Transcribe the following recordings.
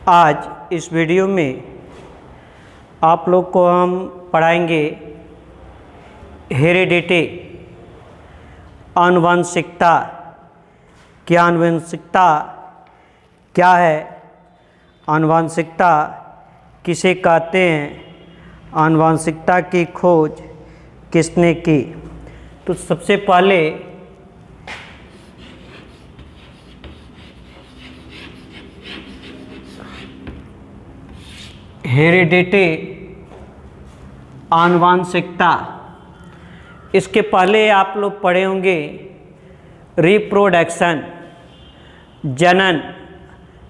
आज इस वीडियो में आप लोग को हम पढ़ाएंगे हेरिडिटी, आनुवंशिकता। आनुवंशिकता क्या है, आनुवंशिकता किसे कहते हैं, आनुवंशिकता की खोज किसने की। तो सबसे पहले हेरिडिटी, आनुवंशिकता, इसके पहले आप लोग पढ़े होंगे रिप्रोडक्शन, जनन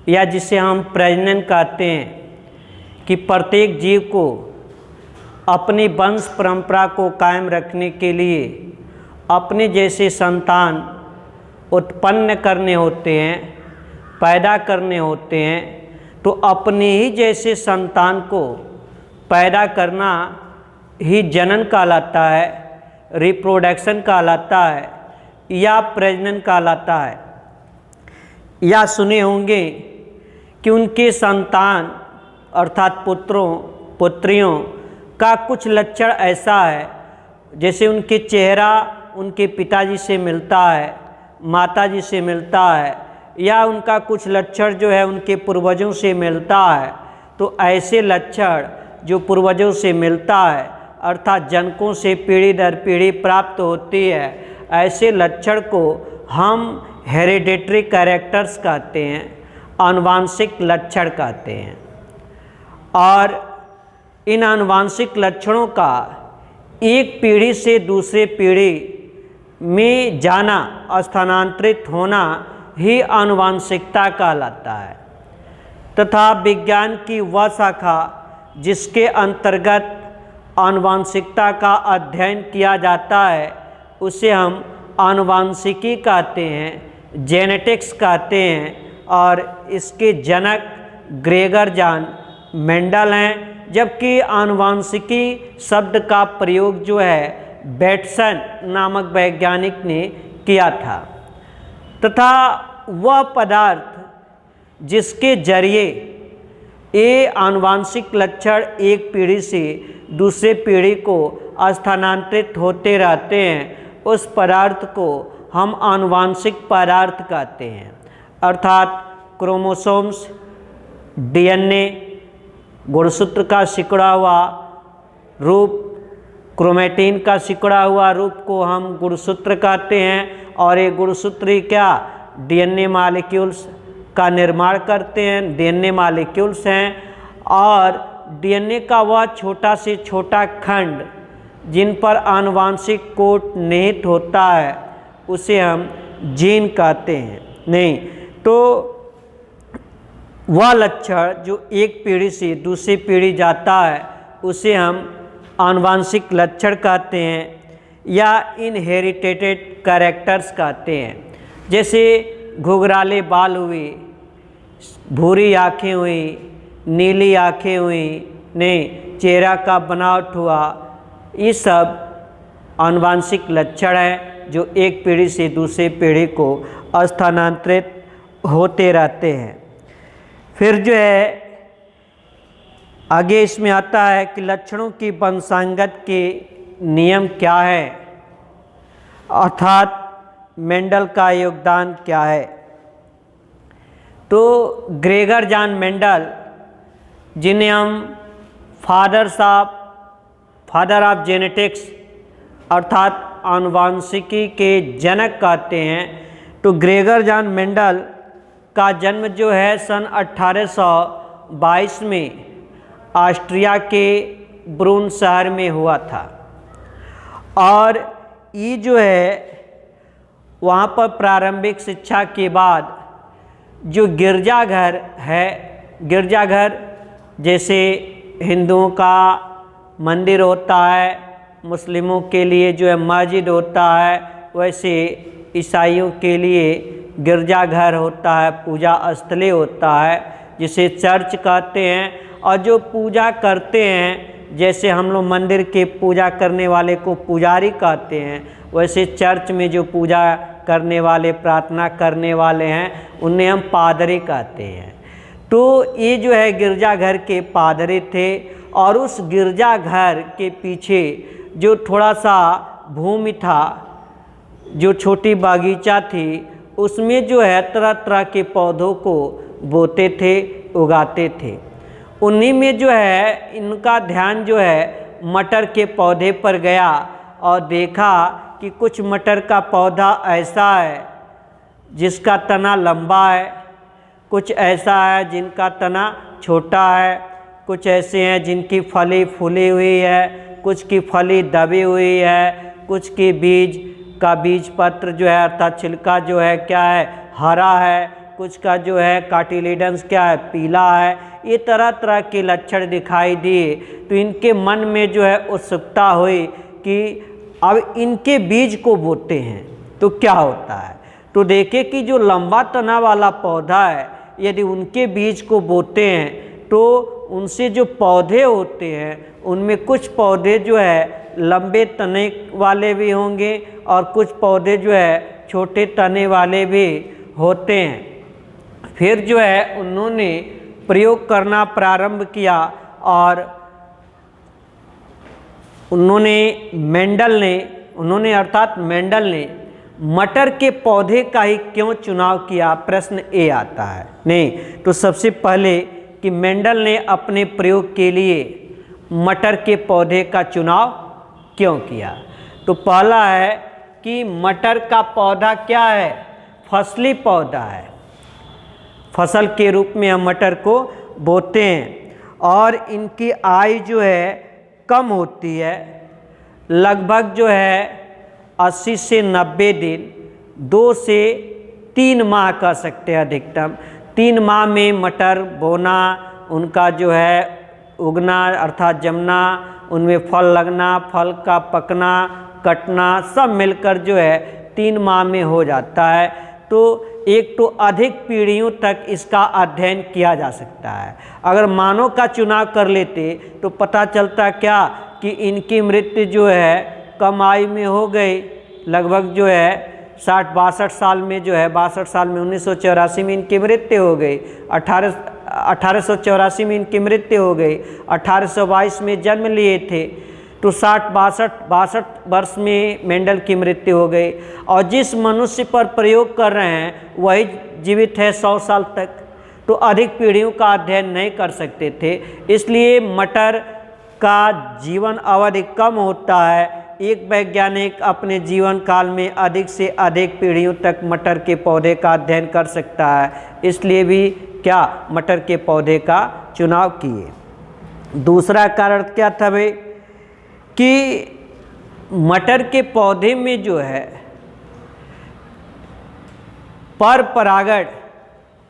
या जिसे हम प्रजनन कहते हैं कि प्रत्येक जीव को अपनी वंश परंपरा को कायम रखने के लिए अपने जैसे संतान उत्पन्न करने होते हैं, पैदा करने होते हैं। तो अपने ही जैसे संतान को पैदा करना ही जनन कहलाता है, रिप्रोडक्शन कहलाता है या प्रजनन कहलाता है। या सुने होंगे कि उनके संतान अर्थात पुत्रों पुत्रियों का कुछ लक्षण ऐसा है, जैसे उनके चेहरा उनके पिताजी से मिलता है, माताजी से मिलता है, या उनका कुछ लक्षण जो है उनके पूर्वजों से मिलता है। तो ऐसे लक्षण जो पूर्वजों से मिलता है अर्थात जनकों से पीढ़ी दर पीढ़ी प्राप्त होती है, ऐसे लक्षण को हम हेरिडेटरी कैरेक्टर्स कहते हैं, आनुवंशिक लक्षण कहते हैं। और इन आनुवंशिक लक्षणों का एक पीढ़ी से दूसरे पीढ़ी में जाना, स्थानांतरित होना ही आनुवंशिकता कहलाता है। तथा विज्ञान की वह शाखा जिसके अंतर्गत आनुवंशिकता का अध्ययन किया जाता है उसे हम आनुवंशिकी कहते हैं, जेनेटिक्स कहते हैं। और इसके जनक ग्रेगर जॉन मेंडल हैं, जबकि आनुवंशिकी शब्द का प्रयोग जो है बेटसन नामक वैज्ञानिक ने किया था। तथा वह पदार्थ जिसके जरिए ये आनुवंशिक लक्षण एक पीढ़ी से दूसरे पीढ़ी को स्थानांतरित होते रहते हैं, उस पदार्थ को हम आनुवंशिक पदार्थ कहते हैं। अर्थात क्रोमोसोम्स, डीएनए, गुणसूत्र का सिकुड़ा हुआ रूप, क्रोमैटिन का सिकुड़ा हुआ रूप को हम गुणसूत्र कहते हैं। और ये गुणसूत्र ही क्या डीएनए मॉलिक्यूल्स का निर्माण करते हैं, डीएनए मॉलिक्यूल्स हैं। और डीएनए का वह छोटा से छोटा खंड जिन पर आनुवंशिक कोड निहित होता है उसे हम जीन कहते हैं। नहीं तो वह लक्षण जो एक पीढ़ी से दूसरी पीढ़ी जाता है उसे हम आनुवंशिक लक्षण कहते हैं या इनहेरिटेड कैरेक्टर्स कहते हैं। जैसे घुघराले बाल हुए, भूरी आँखें हुई, नीली आँखें हुई, नहीं चेहरा का बनावट हुआ, ये सब आनुवंशिक लक्षण हैं जो एक पीढ़ी से दूसरी पीढ़ी को स्थानांतरित होते रहते हैं। फिर जो है आगे इसमें आता है कि लक्षणों की वंशांगत के नियम क्या है, अर्थात मेंडल का योगदान क्या है। तो ग्रेगर जॉन मेंडल, जिन्हें हम फादर ऑफ जेनेटिक्स अर्थात आनुवंशिकी के जनक कहते हैं, तो ग्रेगर जॉन मेंडल का जन्म जो है सन 1822 में ऑस्ट्रिया के ब्रून शहर में हुआ था। और ये जो है वहाँ पर प्रारंभिक शिक्षा के बाद जो गिरजाघर है, गिरजाघर जैसे हिंदुओं का मंदिर होता है, मुस्लिमों के लिए जो है मस्जिद होता है, वैसे ईसाइयों के लिए गिरजाघर होता है, पूजा स्थली होता है जिसे चर्च कहते हैं। और जो पूजा करते हैं, जैसे हम लोग मंदिर के पूजा करने वाले को पुजारी कहते हैं, वैसे चर्च में जो पूजा करने वाले, प्रार्थना करने वाले हैं, उन्हें हम पादरी कहते हैं। तो ये जो है गिरजाघर के पादरी थे और उस गिरजाघर के पीछे जो थोड़ा सा भूमि था, जो छोटी बागीचा थी, उसमें जो है तरह तरह के पौधों को बोते थे, उगाते थे। उन्हीं में जो है इनका ध्यान जो है मटर के पौधे पर गया और देखा कि कुछ मटर का पौधा ऐसा है जिसका तना लंबा है, कुछ ऐसा है जिनका तना छोटा है, कुछ ऐसे हैं जिनकी फली फूली हुई है, कुछ की फली दबी हुई है, कुछ की बीज पत्र जो है अर्थात छिलका जो है क्या है हरा है, कुछ का जो है कार्टिलेडन्स क्या है पीला है। ये तरह तरह के लक्षण दिखाई दिए तो इनके मन में जो है उत्सुकता हुई कि अब इनके बीज को बोते हैं तो क्या होता है। तो देखे कि जो लंबा तना वाला पौधा है यदि उनके बीज को बोते हैं तो उनसे जो पौधे होते हैं उनमें कुछ पौधे जो है लंबे तने वाले भी होंगे और कुछ पौधे जो है छोटे तने वाले भी होते हैं। फिर जो है उन्होंने प्रयोग करना प्रारंभ किया और मेंडल ने मटर के पौधे का ही क्यों चुनाव किया, प्रश्न ए आता है। नहीं तो सबसे पहले कि मेंडल ने अपने प्रयोग के लिए मटर के पौधे का चुनाव क्यों किया। तो पहला है कि मटर का पौधा क्या है, फसली पौधा है, फसल के रूप में हम मटर को बोते हैं और इनकी आयु जो है कम होती है, लगभग जो है 80 से 90 दिन, 2 से 3 माह कह सकते हैं अधिकतम। 3 माह में मटर बोना, उनका जो है उगना अर्थात जमना, उनमें फल लगना, फल का पकना, कटना, सब मिलकर जो है 3 माह में हो जाता है। तो एक तो अधिक पीढ़ियों तक इसका अध्ययन किया जा सकता है। अगर मानव का चुनाव कर लेते तो पता चलता क्या कि इनकी मृत्यु जो है कम आयु में हो गई, लगभग जो है 60-62 साल में जो है 62 साल में 1984 में इनकी मृत्यु हो गई, 1884 में इनकी मृत्यु हो गई, 1822 में जन्म लिए थे तो 62 वर्ष में मेंडल की मृत्यु हो गई। और जिस मनुष्य पर प्रयोग कर रहे हैं वही जीवित है 100 साल तक, तो अधिक पीढ़ियों का अध्ययन नहीं कर सकते थे। इसलिए मटर का जीवन अवधि कम होता है। एक वैज्ञानिक अपने जीवन काल में अधिक से अधिक पीढ़ियों तक मटर के पौधे का अध्ययन कर सकता है, इसलिए भी क्या मटर के पौधे का चुनाव किए। दूसरा कारण क्या था भाई कि मटर के पौधे में जो है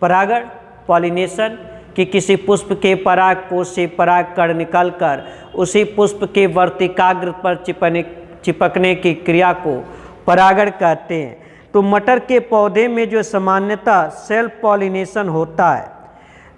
परागण पॉलिनेशन कि किसी पुष्प के पराग कोश से पराग कण निकलकर उसी पुष्प के वर्तिकाग्र पर चिपकने की क्रिया को परागण कहते हैं। तो मटर के पौधे में जो सामान्यतः सेल्फ पॉलिनेशन होता है,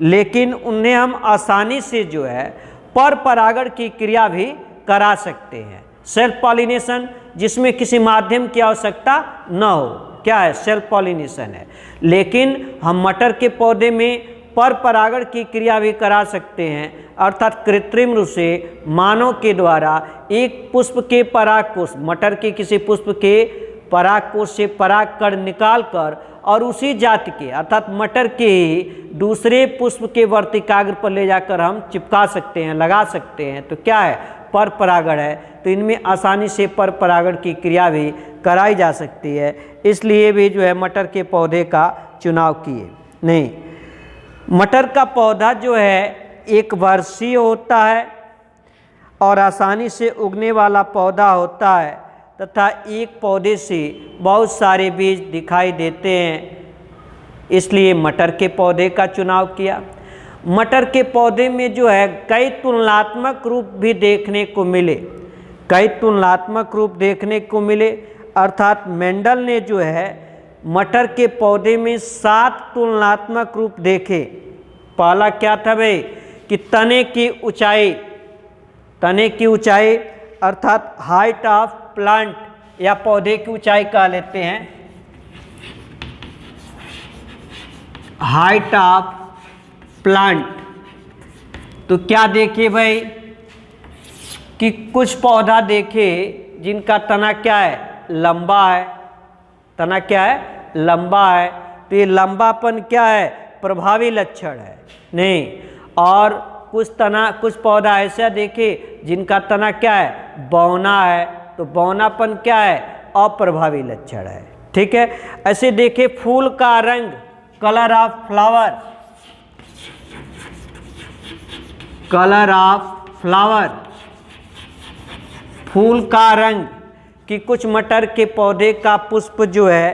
लेकिन उन्हें हम आसानी से जो है पर परागण की क्रिया भी करा सकते हैं। सेल्फ पॉलिनेशन जिसमें किसी माध्यम की आवश्यकता न हो, क्या है, सेल्फ पॉलिनेशन है। लेकिन हम मटर के पौधे में पर परागण की क्रिया भी करा सकते हैं, अर्थात कृत्रिम रूप से मानव के द्वारा एक पुष्प के परागकोश, मटर के किसी पुष्प के परागकोश से पराग कण निकाल कर और उसी जाति के अर्थात मटर के ही दूसरे पुष्प के वर्तिकाग्र पर ले जाकर हम चिपका सकते हैं, लगा सकते हैं। तो क्या है, पर परागण है। तो इनमें आसानी से पर परागण की क्रिया भी कराई जा सकती है, इसलिए भी जो है मटर के पौधे का चुनाव किए। नहीं, मटर का पौधा जो है एक वर्षीय होता है और आसानी से उगने वाला पौधा होता है तथा एक पौधे से बहुत सारे बीज दिखाई देते हैं, इसलिए मटर के पौधे का चुनाव किया। मटर के पौधे में जो है कई तुलनात्मक रूप भी देखने को मिले, अर्थात मेंडल ने जो है मटर के पौधे में 7 तुलनात्मक रूप देखे। पहला क्या था भाई कि तने की ऊंचाई अर्थात हाइट ऑफ प्लांट या पौधे की ऊंचाई कह लेते हैं, हाइट ऑफ प्लांट। तो क्या देखे भाई कि कुछ पौधा देखे जिनका तना क्या है, लंबा है, तना क्या है, लंबा है। तो ये लंबापन क्या है, प्रभावी लक्षण है नहीं। और कुछ पौधा ऐसा देखे जिनका तना क्या है, बौना है, तो बौनापन क्या है, अप्रभावी लक्षण है। ठीक है। ऐसे देखे फूल का रंग, colour of flower, colour of flower, फूल का रंग कि कुछ मटर के पौधे का पुष्प जो है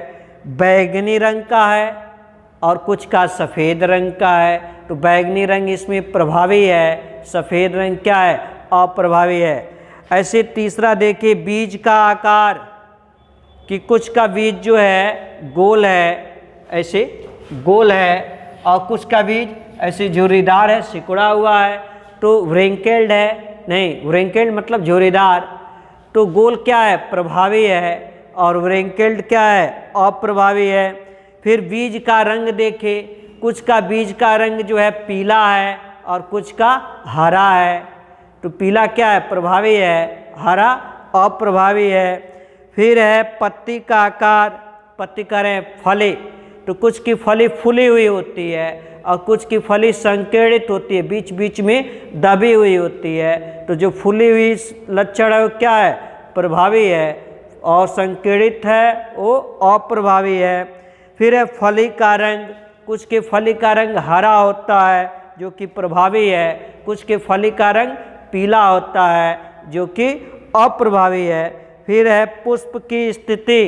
बैंगनी रंग का है और कुछ का सफ़ेद रंग का है। तो बैंगनी रंग इसमें प्रभावी है, सफ़ेद रंग क्या है, अप्रभावी है। ऐसे तीसरा देखिए बीज का आकार कि कुछ का बीज जो है गोल है, ऐसे गोल है, और कुछ का बीज ऐसे झुर्रीदार है, सिकुड़ा हुआ है। तो व्रिंकल्ड है नहीं, व्रिंकल्ड मतलब झुर्रीदार। तो गोल क्या है, प्रभावी है, और व्रिंकल्ड क्या है, अप्रभावी है। फिर बीज का रंग देखे, कुछ का बीज का रंग जो है पीला है और कुछ का हरा है। तो पीला क्या है, प्रभावी है, हरा अप्रभावी है। फिर है पत्ती का आकार, पत्ती करें फली, तो कुछ की फली फूली हुई होती है और कुछ की फली संकीर्णित होती है, बीच बीच में दबी हुई होती है। तो जो फूली हुई लक्षण है वो क्या है, प्रभावी है, और संकीर्णित है वो अप्रभावी है। फिर है फली का रंग, कुछ के फली का रंग हरा होता है जो कि प्रभावी है, कुछ के फली का रंग पीला होता है जो कि अप्रभावी है। फिर है पुष्प की स्थिति,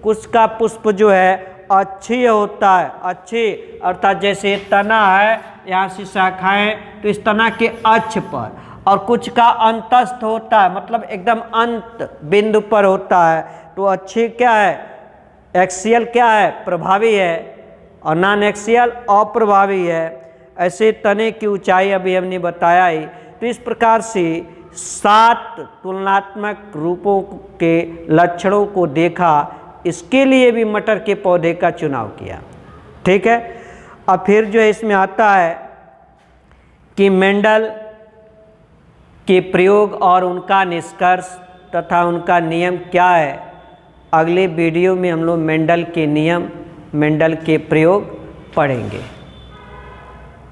कुछ का पुष्प जो है अच्छी होता है, अच्छी अर्थात जैसे तना है, यहाँ से शाखाएं, तो इस तना के अक्ष पर, और कुछ का अंतस्थ होता है मतलब एकदम अंत बिंदु पर होता है। तो अच्छी क्या है, एक्सियल क्या है, प्रभावी है, और नॉन एक्सियल अप्रभावी है। ऐसे तने की ऊंचाई अभी हमने बताया ही। तो इस प्रकार से 7 तुलनात्मक रूपों के लक्षणों को देखा, इसके लिए भी मटर के पौधे का चुनाव किया। ठीक है। अब फिर जो है इसमें आता है कि मेंडल के प्रयोग और उनका निष्कर्ष तथा उनका नियम क्या है। अगले वीडियो में हम लोग मेंडल के नियम, मेंडल के प्रयोग पढ़ेंगे।